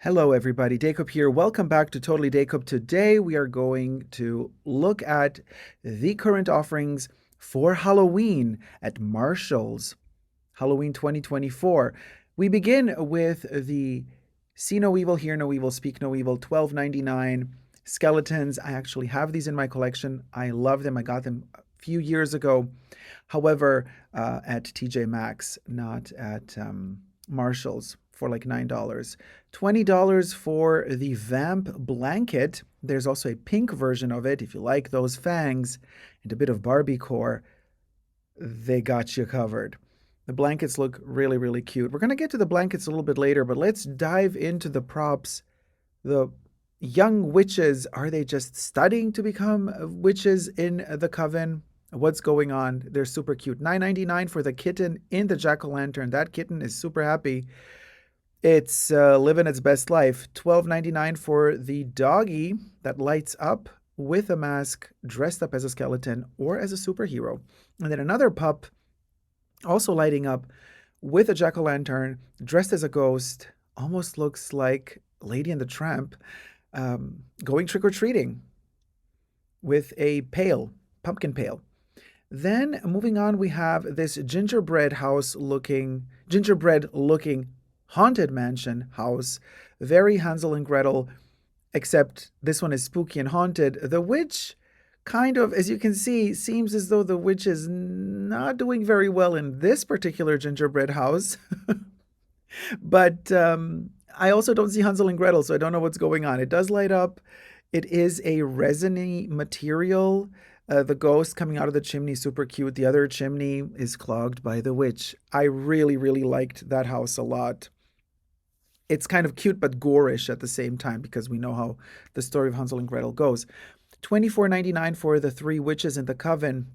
Hello, everybody. Dacob here. Welcome back to Totally Dacob. Today, we are going to look at the current offerings for Halloween at Marshall's. Halloween 2024. We begin with the See No Evil, Hear No Evil, Speak No Evil, $12.99 skeletons. I actually have these in my collection. I love them. I got them a few years ago. However, at TJ Maxx, not at Marshall's for like $9. $20 for the Vamp blanket. There's also a pink version of it. If you like those fangs and a bit of Barbie core, they got you covered. The blankets look really, really cute. We're going to get to the blankets a little bit later, but let's dive into the props. The young witches, are they just studying to become witches in the Coven? What's going on? They're super cute. $9.99 for the kitten in the jack-o'-lantern. That kitten is super happy. It's living its best life. $12.99 for the doggy that lights up with a mask, dressed up as a skeleton or as a superhero. And then another pup also lighting up with a jack-o'-lantern, dressed as a ghost, almost looks like Lady and the Tramp, going trick-or-treating with a pail, pumpkin pail. Then moving on, we have this gingerbread looking haunted mansion house. Very Hansel and Gretel, except this one is spooky and haunted. The witch kind of, as you can see, seems as though the witch is not doing very well in this particular gingerbread house. But I also don't see Hansel and Gretel, so I don't know what's going on. It does light up. It is a resiny material. The ghost coming out of the chimney, super cute. The other chimney is clogged by the witch. I really, really liked that house a lot. It's kind of cute but gorish at the same time because we know how the story of Hansel and Gretel goes. $24.99 for the three witches in the Coven.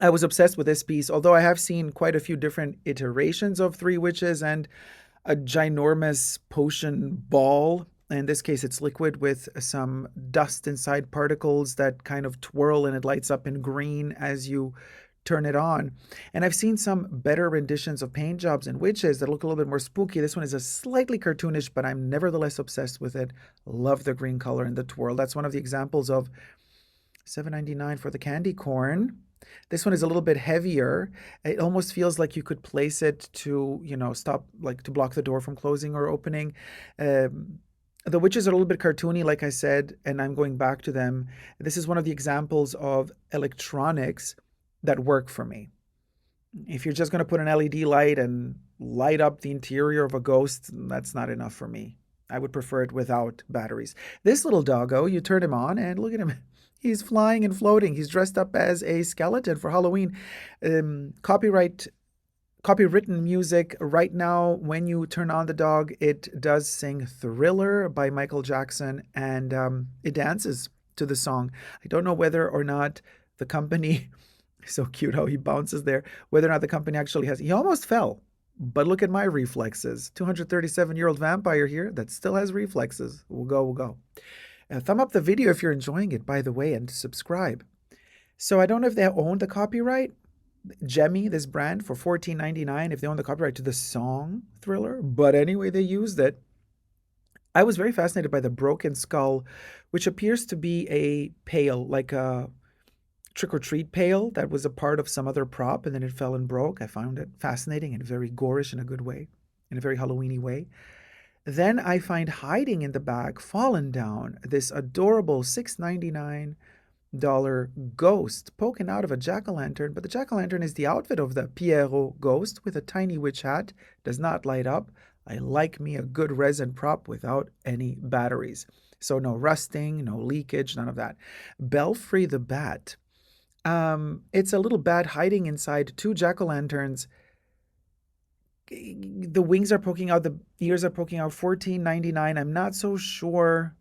I was obsessed with this piece, although I have seen quite a few different iterations of three witches and a ginormous potion ball. In this case, it's liquid with some dust inside particles that kind of twirl and it lights up in green as you turn it on. And I've seen some better renditions of paint jobs and witches that look a little bit more spooky. This one is a slightly cartoonish, but I'm nevertheless obsessed with it. Love the green color and the twirl. That's one of the examples of $7.99 for the candy corn. This one is a little bit heavier. It almost feels like you could place it to, stop, like to block the door from closing or opening. The witches are a little bit cartoony, like I said, and I'm going back to them. This is one of the examples of electronics that work for me. If you're just going to put an LED light and light up the interior of a ghost, that's not enough for me. I would prefer it without batteries. This little doggo, you turn him on and look at him. He's flying and floating. He's dressed up as a skeleton for Halloween. Copywritten music. Right now, when you turn on the dog, it does sing Thriller by Michael Jackson, and it dances to the song. I don't know whether or not the company, so cute how he bounces there, whether or not the company actually has, he almost fell, but look at my reflexes. 237-year-old vampire here that still has reflexes. We'll go. Thumb up the video if you're enjoying it, by the way, and subscribe. So I don't know if they own the copyright. Jemmy, this brand, for $14.99, if they own the copyright to the song Thriller. But anyway, they used it. I was very fascinated by the broken skull, which appears to be a pail, like a trick-or-treat pail that was a part of some other prop, and then it fell and broke. I found it fascinating and very gorish in a good way, in a very Halloween-y way. Then I find hiding in the back, fallen down, this adorable $6.99 ghost poking out of a jack-o'-lantern, but the jack-o'-lantern is the outfit of the Pierrot ghost with a tiny witch hat. Does not light up. I like me a good resin prop without any batteries. So no rusting, no leakage, none of that. Belfry the bat. It's a little bat hiding inside two jack-o'-lanterns. The wings are poking out, the ears are poking out. $14.99. I'm not so sure.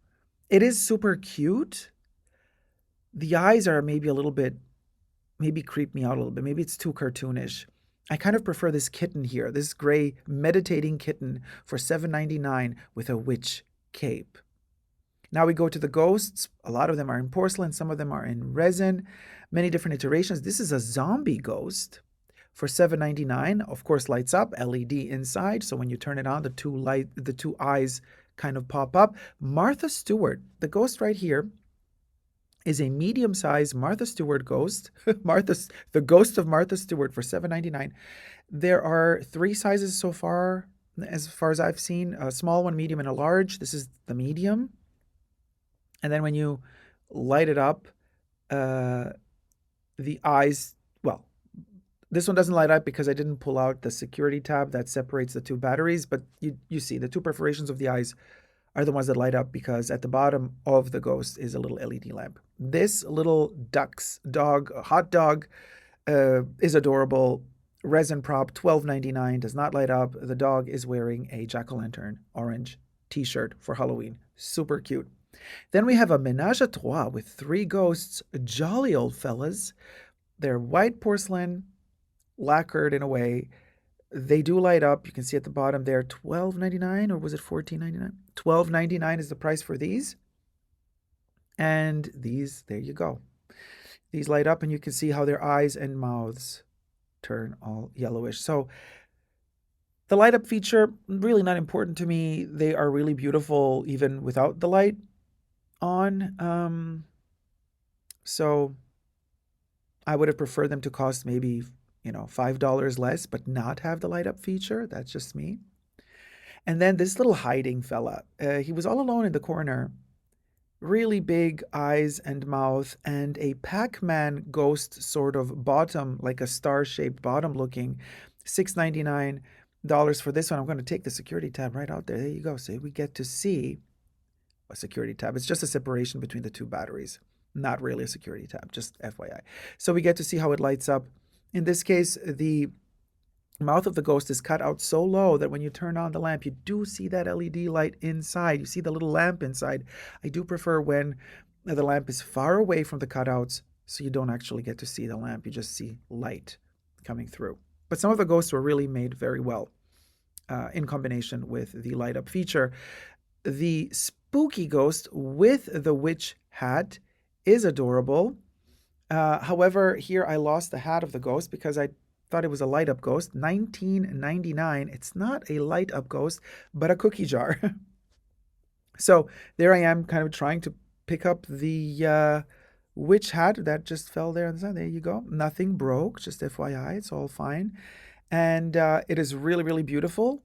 It is super cute. The eyes are maybe creep me out a little bit. Maybe it's too cartoonish. I kind of prefer this kitten here, this gray meditating kitten for $7.99 with a witch cape. Now we go to the ghosts. A lot of them are in porcelain. Some of them are in resin. Many different iterations. This is a zombie ghost for $7.99. Of course, lights up, LED inside. So when you turn it on, the two eyes kind of pop up. Martha Stewart, the ghost right here, is a medium-sized Martha Stewart ghost. The ghost of Martha Stewart for $7.99. There are 3 sizes so far as I've seen: a small one, medium, and a large. This is the medium. And then when you light it up, the eyes, well, this one doesn't light up because I didn't pull out the security tab that separates the 2 batteries, but you see the 2 perforations of the eyes are the ones that light up because at the bottom of the ghost is a little LED lamp. This little hot dog, is adorable. Resin prop, $12.99, does not light up. The dog is wearing a jack-o'-lantern orange t-shirt for Halloween. Super cute. Then we have a ménage à trois with 3 ghosts, jolly old fellas. They're white porcelain, lacquered in a way. They do light up. You can see at the bottom there, $12.99, or was it $14.99? $12.99 is the price for these. And these, there you go. These light up and you can see how their eyes and mouths turn all yellowish. So the light up feature, really not important to me. They are really beautiful even without the light on. So I would have preferred them to cost maybe, $5 less, but not have the light up feature. That's just me. And then this little hiding fella, he was all alone in the corner. Really big eyes and mouth, and a Pac-Man ghost sort of bottom, like a star-shaped bottom looking. $6.99 for this one. I'm going to take the security tab right out there. There you go. So we get to see a security tab. It's just a separation between the 2 batteries. Not really a security tab, just FYI. So we get to see how it lights up. In this case, the mouth of the ghost is cut out so low that when you turn on the lamp, you do see that LED light inside. You see the little lamp inside. I do prefer when the lamp is far away from the cutouts, so you don't actually get to see the lamp. You just see light coming through. But some of the ghosts were really made very well in combination with the light up feature. The spooky ghost with the witch hat is adorable. However, here I lost the hat of the ghost because I thought it was a light up ghost. $19.99. It's not a light up ghost, but a cookie jar. So there I am, kind of trying to pick up the witch hat that just fell there on the side. There you go. Nothing broke, just FYI. It's all fine. And it is really, really beautiful.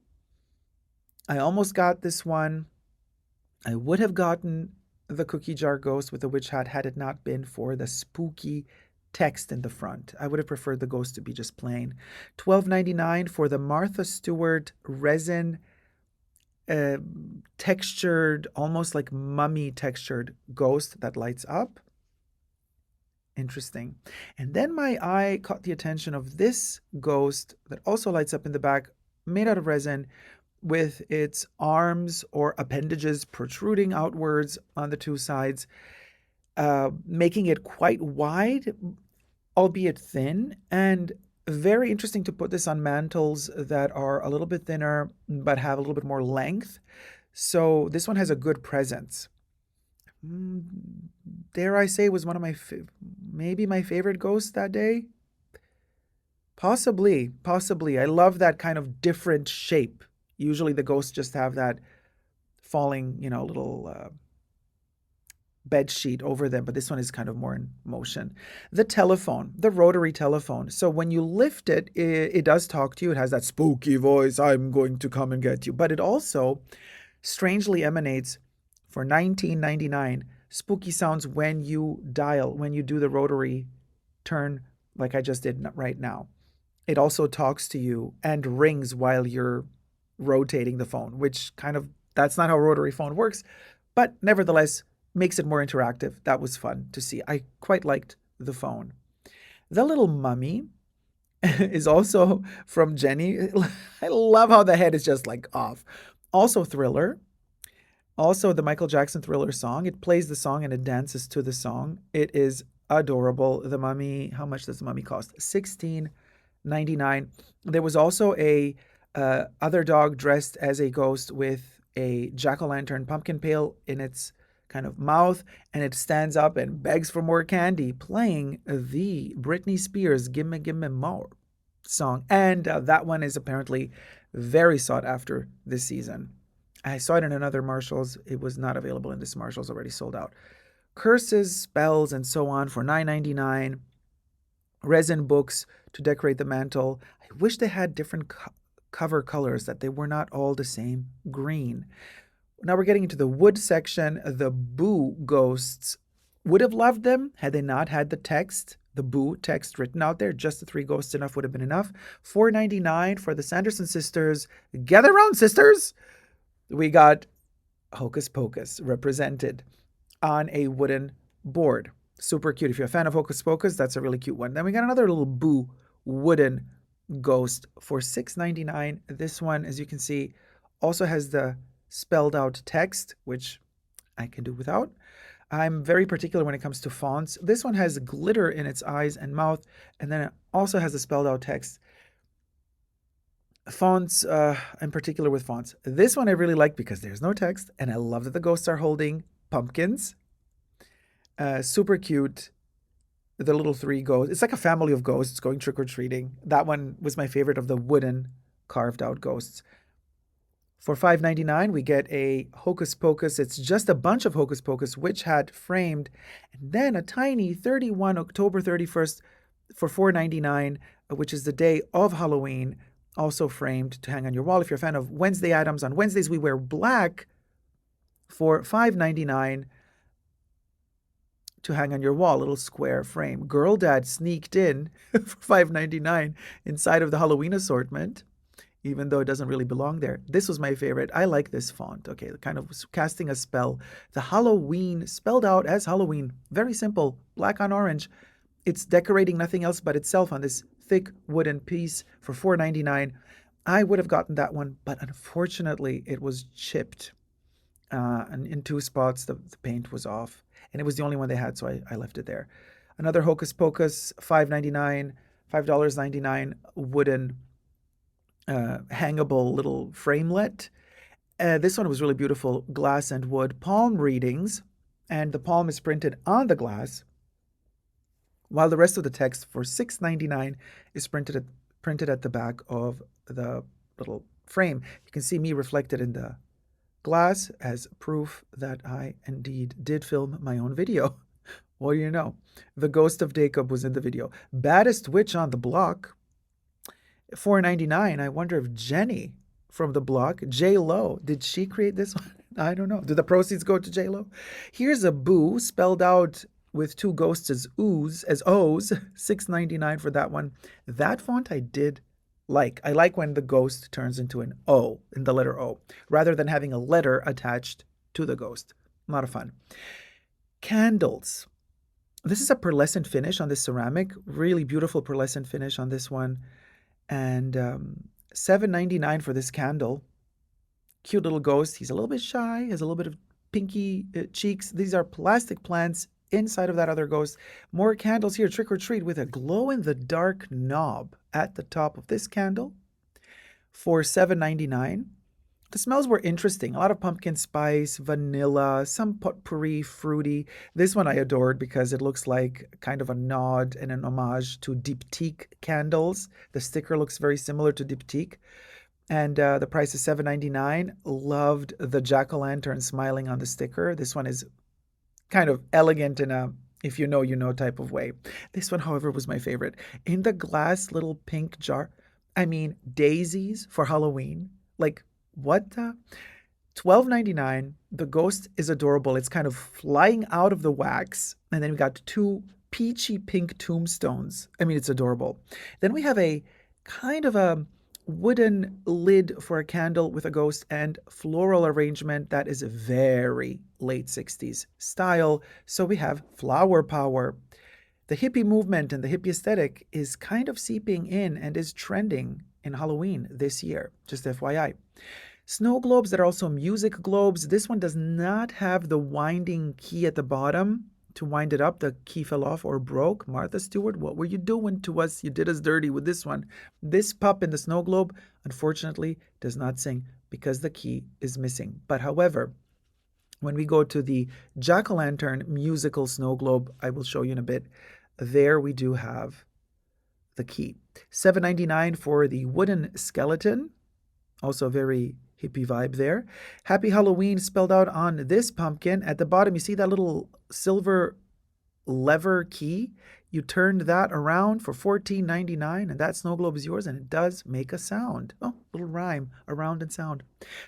I almost got this one. I would have gotten the cookie jar ghost with the witch hat had it not been for the spooky text in the front. I would have preferred the ghost to be just plain. $12.99 for the Martha Stewart resin textured, almost like mummy textured ghost that lights up. Interesting. And then my eye caught the attention of this ghost that also lights up in the back, made out of resin, with its arms or appendages protruding outwards on the 2 sides, making it quite wide, albeit thin, and very interesting to put this on mantles that are a little bit thinner but have a little bit more length. So this one has a good presence. Dare I say, was one of my maybe my favorite ghosts that day? Possibly. I love that kind of different shape. Usually the ghosts just have that falling, little bed sheet over them, but this one is kind of more in motion. The telephone, the rotary telephone. So when you lift it, it does talk to you. It has that spooky voice, I'm going to come and get you. But it also strangely emanates, for $19.99, spooky sounds when you do the rotary turn like I just did right now. It also talks to you and rings while you're rotating the phone, which that's not how rotary phone works, but nevertheless makes it more interactive. That was fun to see. I quite liked the phone. The little mummy is also from Jenny. I love how the head is just like off. Also Thriller. Also the Michael Jackson Thriller song. It plays the song and it dances to the song. It is adorable. The mummy, how much does the mummy cost? $16.99. There was also a other dog dressed as a ghost with a jack-o'-lantern pumpkin pail in its kind of mouth, and it stands up and begs for more candy, playing the Britney Spears Gimme Gimme More. song. And that one is apparently very sought after this season. I saw it in another Marshalls. It was not available in this Marshalls, already sold out. Curses, spells, and so on for $9.99. Resin books to decorate the mantle. I wish they had different cover colors, that they were not all the same green. Now we're getting into the wood section. The Boo ghosts. Would have loved them had they not had the text, the Boo text written out there. Just the three ghosts enough would have been enough. $4.99 for the Sanderson sisters. Gather round, sisters! We got Hocus Pocus represented on a wooden board. Super cute. If you're a fan of Hocus Pocus, that's a really cute one. Then we got another little Boo wooden ghost for $6.99. This one, as you can see, also has the spelled out text, which I can do without. I'm very particular when it comes to fonts. This one has glitter in its eyes and mouth, and then it also has the spelled out text. Fonts, I'm particular with fonts. This one I really like because there's no text, and I love that the ghosts are holding pumpkins. Super cute. The little three ghosts. It's like a family of ghosts going trick-or-treating. That one was my favorite of the wooden carved out ghosts. For $5.99, we get a Hocus Pocus. It's just a bunch of Hocus Pocus witch hat framed, and then a tiny 31 October 31st for $4.99, which is the day of Halloween, also framed to hang on your wall. If you're a fan of Wednesday Addams, on Wednesdays we wear black for $5.99 to hang on your wall, little square frame. Girl Dad sneaked in for $5.99 inside of the Halloween assortment, even though it doesn't really belong there. This was my favorite. I like this font. Okay, kind of casting a spell. The Halloween, spelled out as Halloween. Very simple, black on orange. It's decorating nothing else but itself on this thick wooden piece for $4.99. I would have gotten that one, but unfortunately it was chipped. And in two spots, the paint was off. And it was the only one they had, so I left it there. Another Hocus Pocus, $5.99, $5.99 wooden hangable little framelet. This one was really beautiful, glass and wood, palm readings, and the palm is printed on the glass, while the rest of the text for $6.99 is printed at the back of the little frame. You can see me reflected in the glass as proof that I indeed did film my own video. What do you know? The ghost of Dacob was in the video. Baddest witch on the block, $4.99. I wonder if Jenny from the block, J-Lo, did she create this one? I don't know. Do the proceeds go to J-Lo? Here's a Boo spelled out with two ghosts as O's, $6.99 for that one. That font I did like. I like when the ghost turns into an O, in the letter O, rather than having a letter attached to the ghost. A lot of fun. Candles. This is a pearlescent finish on this ceramic. Really beautiful pearlescent finish on this one. And $7.99 for this candle. Cute little ghost. He's a little bit shy, has a little bit of pinky cheeks. These are plastic plants inside of that other ghost. More candles here, trick or treat, with a glow-in-the-dark knob at the top of this candle for $7.99. The smells were interesting. A lot of pumpkin spice, vanilla, some potpourri, fruity. This one I adored because it looks like kind of a nod and an homage to Diptyque candles. The sticker looks very similar to Diptyque. And the price is $7.99. Loved the jack-o'-lantern smiling on the sticker. This one is kind of elegant in a if you know, you know type of way. This one, however, was my favorite. In the glass little pink jar. I mean, daisies for Halloween. Like, what the? $12.99. The ghost is adorable. It's kind of flying out of the wax. And then we got two peachy pink tombstones. I mean, it's adorable. Then we have a kind of a wooden lid for a candle with a ghost and floral arrangement that is very late 60s style. So we have flower power. The hippie movement and the hippie aesthetic is kind of seeping in and is trending in Halloween this year, just FYI. Snow globes that are also music globes. This one does not have the winding key at the bottom to wind it up. The key fell off or broke. Martha Stewart, what were you doing to us? You did us dirty with this one. This pup in the snow globe, unfortunately, does not sing because the key is missing. But however, when we go to the jack-o'-lantern musical snow globe, I will show you in a bit, there we do have the key. $7.99 for the wooden skeleton. Also very hippie vibe there. Happy Halloween spelled out on this pumpkin. At the bottom, you see that little silver lever key. You turned that around for $14.99, and that snow globe is yours, and it does make a sound. Oh, little rhyme, around and sound.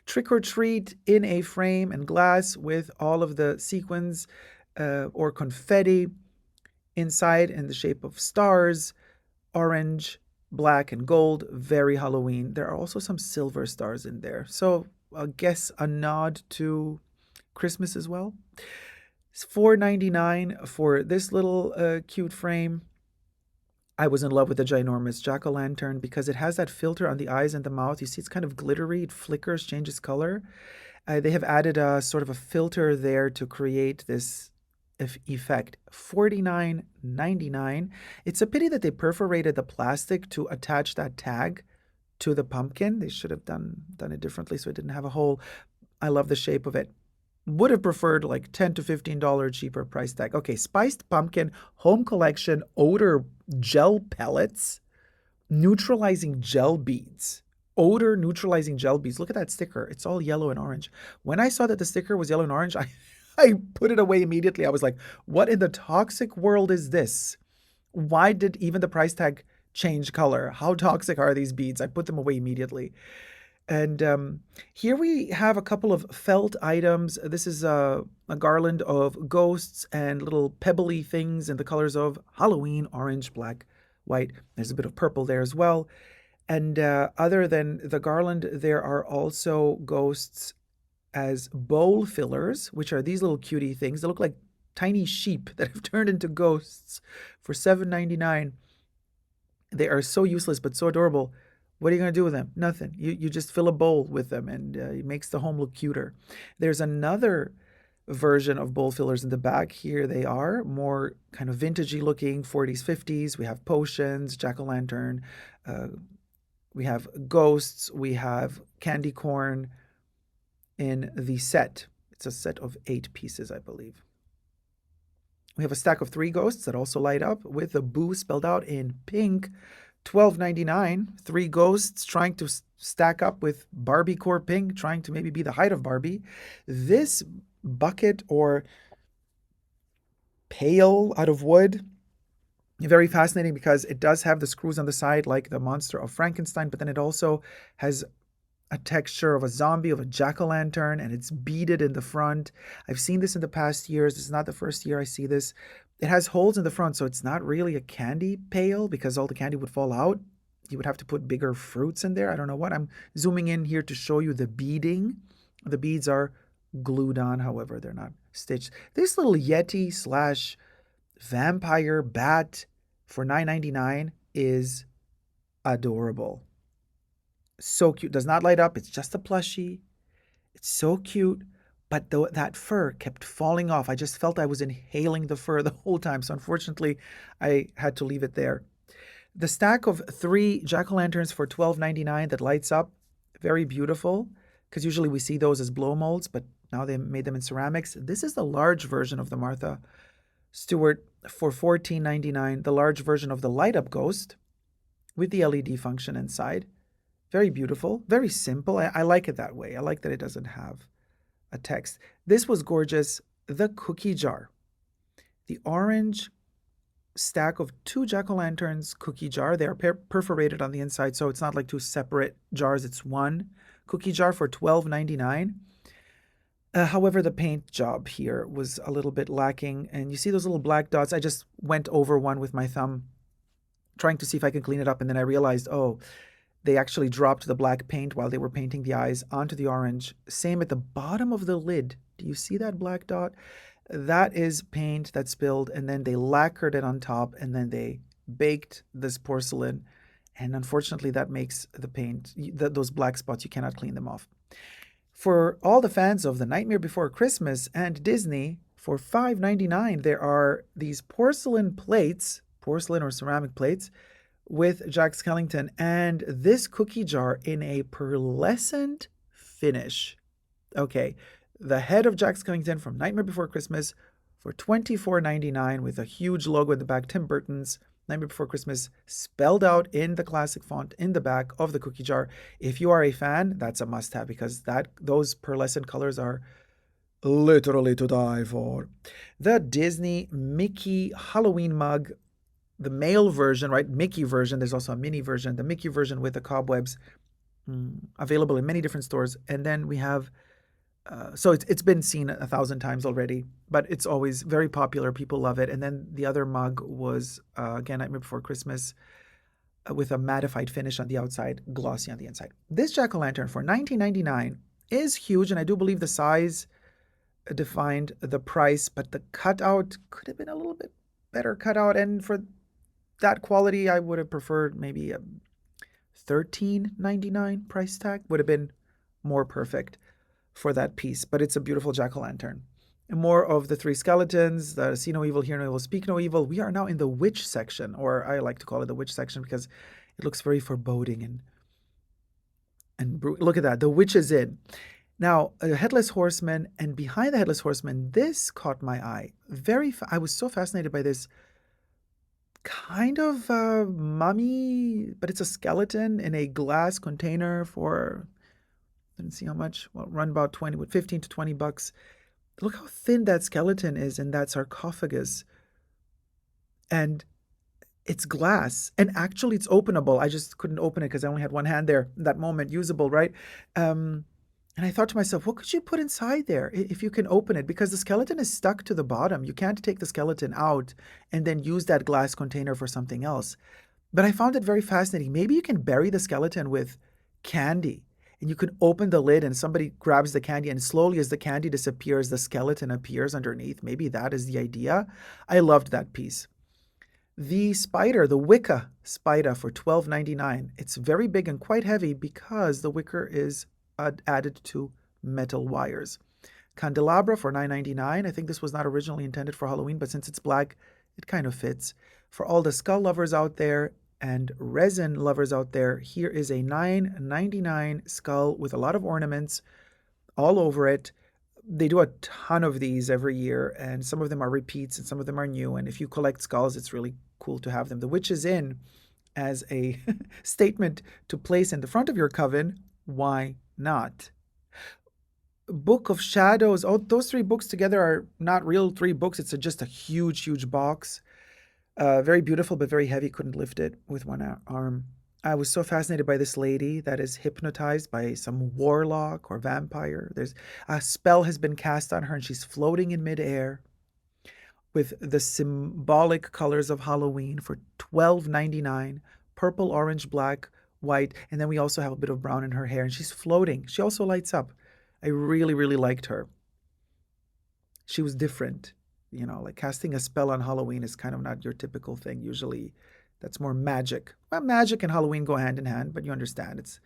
Trick or treat in a frame and glass with all of the sequins or confetti inside in the shape of stars, orange, black, and gold. Very Halloween. There are also some silver stars in there. So I guess a nod to Christmas as well. It's $4.99 for this little cute frame. I was in love with the ginormous jack-o'-lantern because it has that filter on the eyes and the mouth. You see it's kind of glittery. It flickers, changes color. They have added a sort of a filter there to create this effect. $49.99. It's a pity that they perforated the plastic to attach that tag to the pumpkin. They should have done it differently so it didn't have a hole. I love the shape of it. Would have preferred like $10 to $15 cheaper price tag. Okay, spiced pumpkin home collection odor gel pellets, neutralizing gel beads. Odor neutralizing gel beads. Look at that sticker. It's all yellow and orange. When I saw that the sticker was yellow and orange, I put it away immediately. I was like, what in the toxic world is this? Why did even the price tag change color? How toxic are these beads? I put them away immediately. And here we have a couple of felt items. This is a garland of ghosts and little pebbly things in the colors of Halloween, orange, black, white. There's a bit of purple there as well. And other than the garland, there are also ghosts as bowl fillers, which are these little cutie things. They look like tiny sheep that have turned into ghosts for $7.99. They are so useless but so adorable. What are you going to do with them? Nothing. You just fill a bowl with them, and it makes the home look cuter. There's another version of bowl fillers in the back. Here they are, more kind of vintagey looking, 40s, 50s. We have potions, jack-o'-lantern. We have ghosts. We have candy corn in the set. It's a set of 8 pieces, I believe. We have a stack of 3 ghosts that also light up with the boo spelled out in pink. $12.99, 3 ghosts trying to stack up with Barbie core pink, trying to maybe be the height of Barbie. This bucket or pail out of wood, very fascinating because it does have the screws on the side like the monster of Frankenstein, but then it also has a texture of a zombie, of a jack-o'-lantern, and it's beaded in the front. I've seen this in the past years. This is not the first year I see this. It has holes in the front, so it's not really a candy pail because all the candy would fall out. You would have to put bigger fruits in there. I don't know what. I'm zooming in here to show you the beading. The beads are glued on, however, they're not stitched. This little Yeti slash vampire bat for $9.99 is adorable. So cute. Does not light up. It's just a plushie. It's so cute. But that fur kept falling off. I just felt I was inhaling the fur the whole time. So unfortunately, I had to leave it there. The stack of 3 jack-o'-lanterns for $12.99 that lights up. Very beautiful. Because usually we see those as blow molds. But now they made them in ceramics. This is the large version of the Martha Stewart for $14.99. The large version of the light-up ghost with the LED function inside. Very beautiful. Very simple. I like it that way. I like that it doesn't have a text. This was gorgeous. The cookie jar. The orange stack of 2 jack-o'-lanterns cookie jar. They are perforated on the inside, so it's not like 2 separate jars. It's one cookie jar for $12.99. However, the paint job here was a little bit lacking. And you see those little black dots? I just went over one with my thumb, trying to see if I can clean it up. And then I realized, oh, they actually dropped the black paint while they were painting the eyes onto the orange. Same at the bottom of the lid. Do you see that black dot? That is paint that spilled, and then they lacquered it on top, and then they baked this porcelain. And unfortunately, that makes the paint, those black spots, you cannot clean them off. For all the fans of The Nightmare Before Christmas and Disney, for $5.99, there are these porcelain plates, porcelain or ceramic plates, with Jack Skellington and this cookie jar in a pearlescent finish. Okay, the head of Jack Skellington from Nightmare Before Christmas for $24.99 with a huge logo in the back, Tim Burton's. Nightmare Before Christmas spelled out in the classic font in the back of the cookie jar. If you are a fan, that's a must-have because those pearlescent colors are literally to die for. The Disney Mickey Halloween mug, the male version, right? Mickey version. There's also a mini version. The Mickey version with the cobwebs, available in many different stores. And then we have, so it's been seen 1,000 times already, but it's always very popular. People love it. And then the other mug was, again, Nightmare Before Christmas, with a mattified finish on the outside, glossy on the inside. This jack-o'-lantern for $19.99 is huge, and I do believe the size defined the price, but the cutout could have been a little bit better cutout. And for that quality, I would have preferred maybe a $13.99 price tag. Would have been more perfect for that piece, but it's a beautiful jack-o'-lantern. And more of the three skeletons, the see no evil, hear no evil, speak no evil. We are now in the witch section, or I like to call it the witch section because it looks very foreboding and look at that. The witch is in. Now, a headless horseman, and behind the headless horseman, this caught my eye. I was so fascinated by this kind of mummy, but it's a skeleton in a glass container for, I didn't see how much, well, run about 15 to 20 bucks. Look how thin that skeleton is in that sarcophagus. And it's glass, and actually it's openable. I just couldn't open it because I only had one hand there in that moment, usable, right? And I thought to myself, what could you put inside there if you can open it? Because the skeleton is stuck to the bottom. You can't take the skeleton out and then use that glass container for something else. But I found it very fascinating. Maybe you can bury the skeleton with candy, and you can open the lid and somebody grabs the candy, and slowly as the candy disappears, the skeleton appears underneath. Maybe that is the idea. I loved that piece. The spider, the Wicca spider for $12.99. It's very big and quite heavy because the wicker is added to metal wires. Candelabra for $9.99. I think this was not originally intended for Halloween, but since it's black, it kind of fits. For all the skull lovers out there and resin lovers out there, here is a $9.99 skull with a lot of ornaments all over it. They do a ton of these every year, and some of them are repeats and some of them are new. And if you collect skulls, it's really cool to have them. The witch is in as a statement to place in the front of your coven. Why not? Book of Shadows. Oh, those three books together are not real three books. It's just a huge, huge box. Very beautiful, but very heavy. Couldn't lift it with one arm. I was so fascinated by this lady that is hypnotized by some warlock or vampire. There's a spell has been cast on her, and she's floating in midair with the symbolic colors of Halloween for $12.99. Purple, orange, black, white, and then we also have a bit of brown in her hair, and she's floating. She also lights up. I really, really liked her. She was different. Like casting a spell on Halloween is kind of not your typical thing. Usually that's more magic. Well, magic and Halloween go hand in hand, but you understand. It's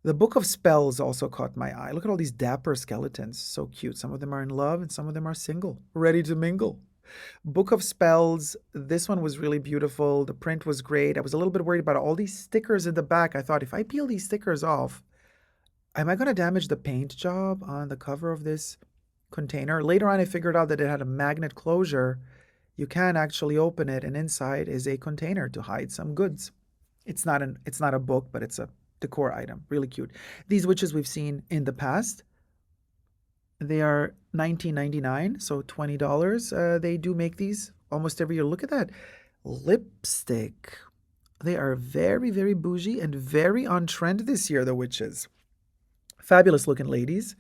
the Book of Spells also caught my eye. Look at all these dapper skeletons. So cute. Some of them are in love and some of them are single, ready to mingle. Book of Spells. This one was really beautiful. The print was great. I was a little bit worried about all these stickers in the back. I thought, if I peel these stickers off, am I going to damage the paint job on the cover of this container? Later on, I figured out that it had a magnet closure. You can actually open it, and inside is a container to hide some goods. It's not a book, but it's a decor item. Really cute. These witches we've seen in the past. They are $19.99, so $20. They do make these almost every year. Look at that. Lipstick. They are very, very bougie and very on trend this year, the witches. Fabulous looking ladies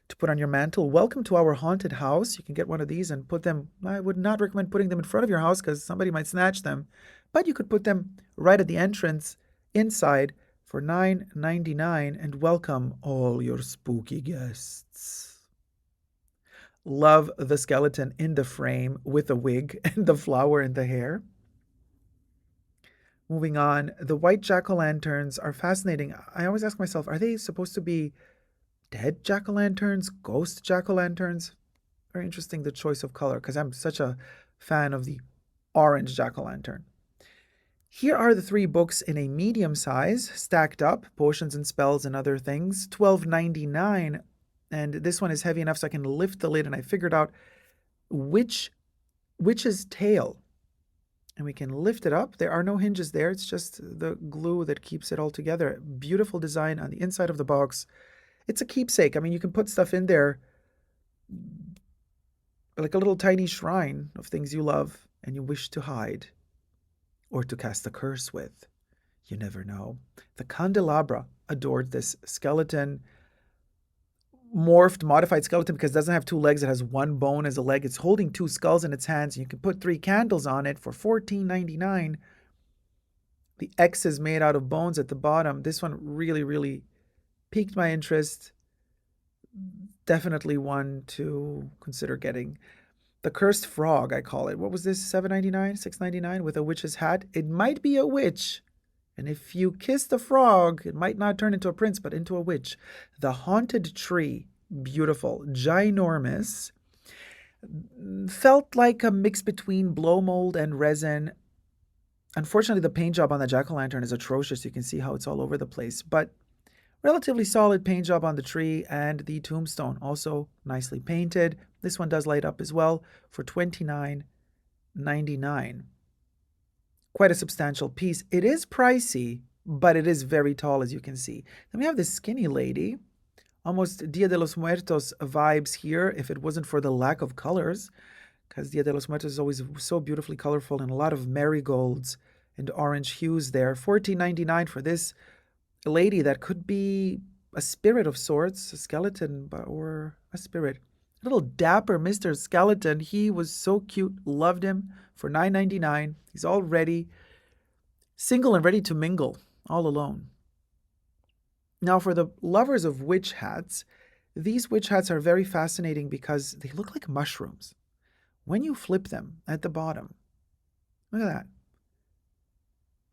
to put on your mantle. Welcome to our haunted house. You can get one of these and put them. I would not recommend putting them in front of your house because somebody might snatch them, but you could put them right at the entrance inside for $9.99 and welcome all your spooky guests. Love the skeleton in the frame with the wig and the flower in the hair. Moving on, the white jack-o'-lanterns are fascinating. I always ask myself, are they supposed to be dead jack-o'-lanterns, ghost jack-o'-lanterns? Very interesting, the choice of color, because I'm such a fan of the orange jack-o'-lantern. Here are the three books in a medium size, stacked up, potions and spells and other things, $12.99. And this one is heavy enough so I can lift the lid, and I figured out Witch's Tale. And we can lift it up. There are no hinges there. It's just the glue that keeps it all together. Beautiful design on the inside of the box. It's a keepsake. I mean, you can put stuff in there like a little tiny shrine of things you love and you wish to hide or to cast a curse with. You never know. The candelabra adored this skeleton, modified skeleton, because it doesn't have two legs. It has one bone as a leg. It's holding two skulls in its hands. And you can put 3 candles on it for $14.99. The X is made out of bones at the bottom. This one really, really piqued my interest. Definitely one to consider getting. The Cursed Frog, I call it. What was this? $7.99, $6.99 with a witch's hat. It might be a witch. And if you kiss the frog, it might not turn into a prince, but into a witch. The Haunted Tree. Beautiful. Ginormous. Felt like a mix between blow mold and resin. Unfortunately, the paint job on the jack-o'-lantern is atrocious. You can see how it's all over the place. But relatively solid paint job on the tree, and the tombstone also nicely painted. This one does light up as well for $29.99. Quite a substantial piece. It is pricey, but it is very tall, as you can see. Then we have this skinny lady. Almost Dia de los Muertos vibes here, if it wasn't for the lack of colors, because Dia de los Muertos is always so beautifully colorful and a lot of marigolds and orange hues there. $14.99 for this lady that could be a spirit of sorts, a skeleton or a spirit. Little dapper Mr. Skeleton. He was so cute. Loved him for $9.99. He's all ready. Single and ready to mingle. All alone. Now for the lovers of witch hats, these witch hats are very fascinating because they look like mushrooms. When you flip them at the bottom, look at that.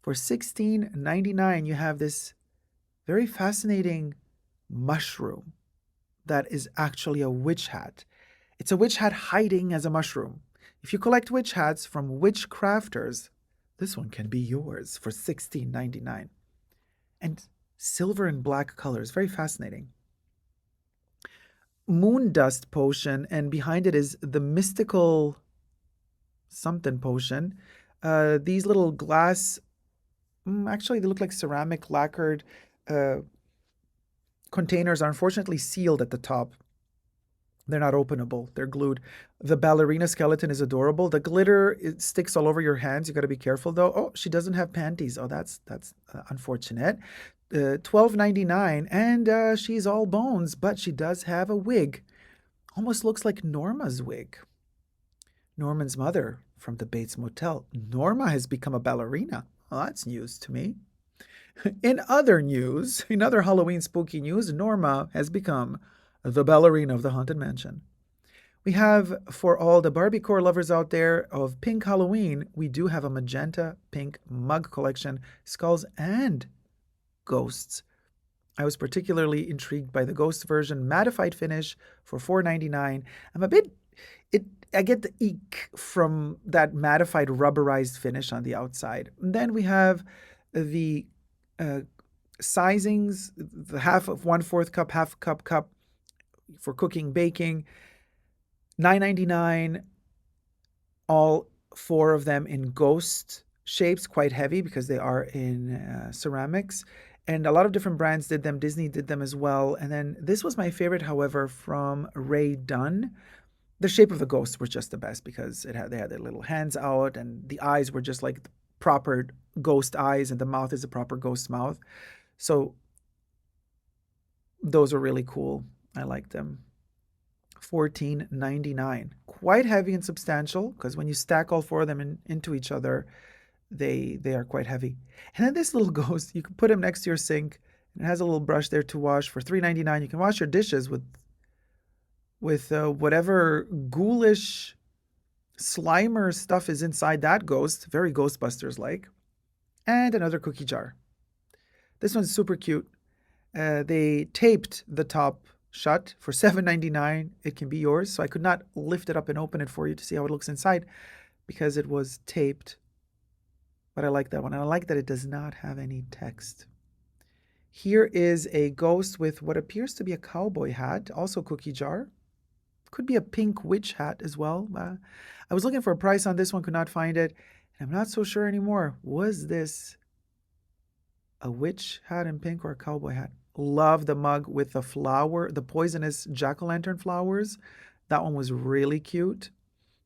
For $16.99, you have this very fascinating mushroom that is actually a witch hat. It's a witch hat hiding as a mushroom. If you collect witch hats from witch crafters, this one can be yours for $16.99. And silver and black colors, very fascinating. Moon dust potion, and behind it is the mystical something potion. These little glass, actually they look like ceramic lacquered containers are unfortunately sealed at the top. They're not openable. They're glued. The ballerina skeleton is adorable. The glitter, it sticks all over your hands. You got to be careful though. Oh, she doesn't have panties. Oh, that's unfortunate. $12.99, and she's all bones, but she does have a wig. Almost looks like Norma's wig. Norman's mother from the Bates Motel. Norma has become a ballerina. Well, that's news to me. In other news, in other Halloween spooky news, Norma has become the ballerina of the Haunted Mansion. We have, for all the Barbiecore lovers out there of pink Halloween, we do have a magenta pink mug collection, skulls and ghosts. I was particularly intrigued by the ghost version, mattified finish for $4.99. I get the eek from that mattified rubberized finish on the outside. And then we have the sizings, the half of 1/4 cup, half cup for cooking, baking, $9.99. All 4 of them in ghost shapes, quite heavy because they are in ceramics. And a lot of different brands did them. Disney did them as well. And then this was my favorite, however, from Ray Dunn. The shape of the ghosts were just the best because they had their little hands out and the eyes were just like proper ghost eyes and the mouth is a proper ghost mouth. So those are really cool. I like them. $14.99. Quite heavy and substantial because when you stack all 4 of them into each other, they are quite heavy. And then this little ghost, you can put him next to your sink. It has a little brush there to wash for $3.99. You can wash your dishes with whatever ghoulish Slimer stuff is inside that ghost. Very Ghostbusters-like. And another cookie jar. This one's super cute. They taped the top shut for $7.99. It can be yours. So I could not lift it up and open it for you to see how it looks inside because it was taped. But I like that one. And I like that it does not have any text. Here is a ghost with what appears to be a cowboy hat. Also cookie jar. Could be a pink witch hat as well. I was looking for a price on this one, could not find it. It I'm not so sure anymore. Was this a witch hat in pink or a cowboy hat? Love the mug with the flower, the poisonous jack-o'-lantern flowers. That one was really cute.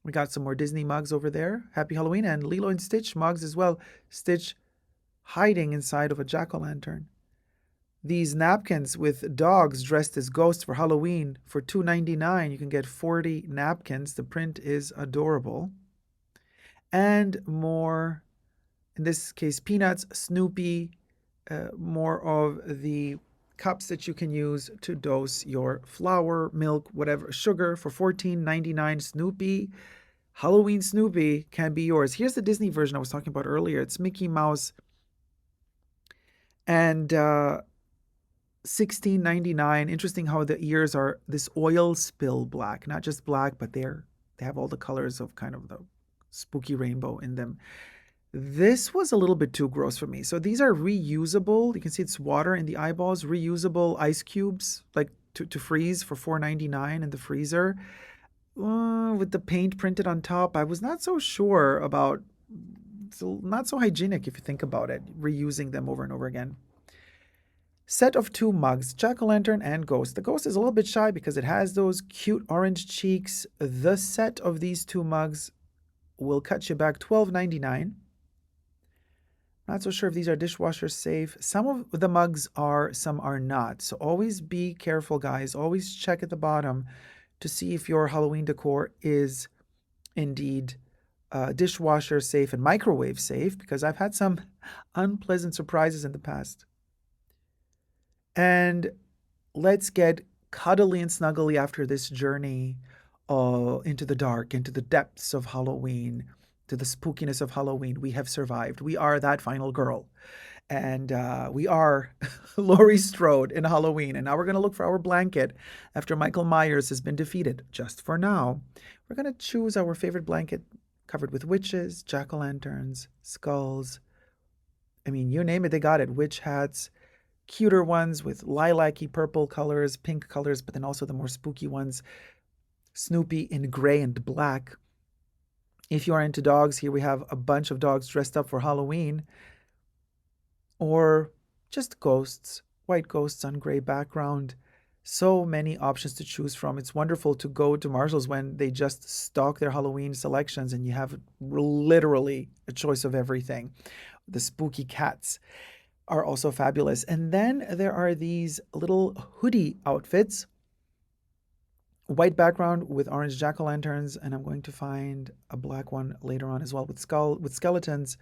We got some more Disney mugs over there. Happy Halloween, and Lilo and Stitch mugs as well. Stitch hiding inside of a jack-o'-lantern. These napkins with dogs dressed as ghosts for Halloween for $2.99. You can get 40 napkins. The print is adorable. And more, in this case, Peanuts, Snoopy, more of the cups that you can use to dose your flour, milk, whatever, sugar for $14.99. Snoopy, Halloween Snoopy can be yours. Here's the Disney version I was talking about earlier. It's Mickey Mouse and $16.99. Interesting how the ears are this oil spill black, not just black, but they have all the colors of kind of the spooky rainbow in them. This was a little bit too gross for me. So these are reusable. You can see it's water in the eyeballs, reusable ice cubes, like to freeze for $4.99 in the freezer. With the paint printed on top, I was not so sure about. It's not so hygienic if you think about it, reusing them over and over again. Set of 2 mugs, jack-o'-lantern and ghost. The ghost is a little bit shy because it has those cute orange cheeks. The set of these 2 mugs will cut you back $12.99. Not so sure if these are dishwasher safe. Some of the mugs are, some are not. So always be careful, guys. Always check at the bottom to see if your Halloween decor is indeed dishwasher safe and microwave safe, because I've had some unpleasant surprises in the past. And let's get cuddly and snuggly after this journey into the dark, into the depths of Halloween, to the spookiness of Halloween. We have survived. We are that final girl. And we are Laurie Strode in Halloween. And now we're going to look for our blanket after Michael Myers has been defeated. Just for now, we're going to choose our favorite blanket covered with witches, jack-o'-lanterns, skulls. I mean, you name it, they got it. Witch hats, cuter ones with lilac-y purple colors, pink colors, but then also the more spooky ones. Snoopy in gray and black. If you are into dogs, here we have a bunch of dogs dressed up for Halloween. Or just ghosts, white ghosts on gray background. So many options to choose from. It's wonderful to go to Marshall's when they just stock their Halloween selections and you have literally a choice of everything. The spooky cats are also fabulous. And then there are these little hoodie outfits. White background with orange jack-o'-lanterns, and I'm going to find a black one later on as well with skeletons.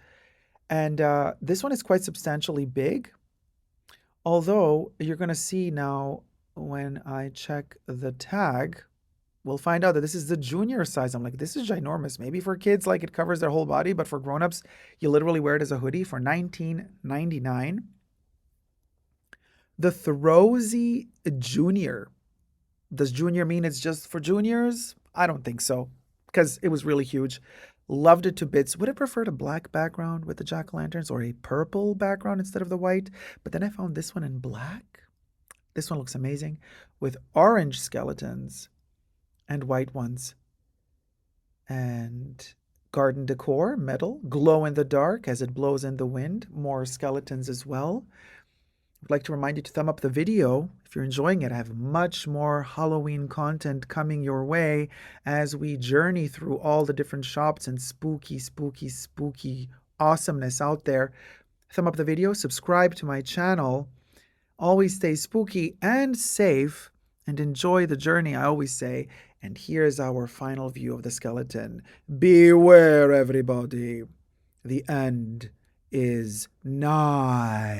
And this one is quite substantially big. Although you're going to see now when I check the tag, we'll find out that this is the junior size. I'm like, this is ginormous. Maybe for kids, like it covers their whole body, but for grown-ups, you literally wear it as a hoodie for $19.99. The Throwsy Junior. Does junior mean it's just for juniors? I don't think so, because it was really huge. Loved it to bits. Would have preferred a black background with the jack-o'-lanterns or a purple background instead of the white. But then I found this one in black. This one looks amazing with orange skeletons and white ones. And garden decor, metal, glow in the dark as it blows in the wind. More skeletons as well. I'd like to remind you to thumb up the video if you're enjoying it. I have much more Halloween content coming your way as we journey through all the different shops and spooky, spooky, spooky awesomeness out there. Thumb up the video, subscribe to my channel. Always stay spooky and safe and enjoy the journey, I always say. And here's our final view of the skeleton. Beware, everybody. The end is nigh.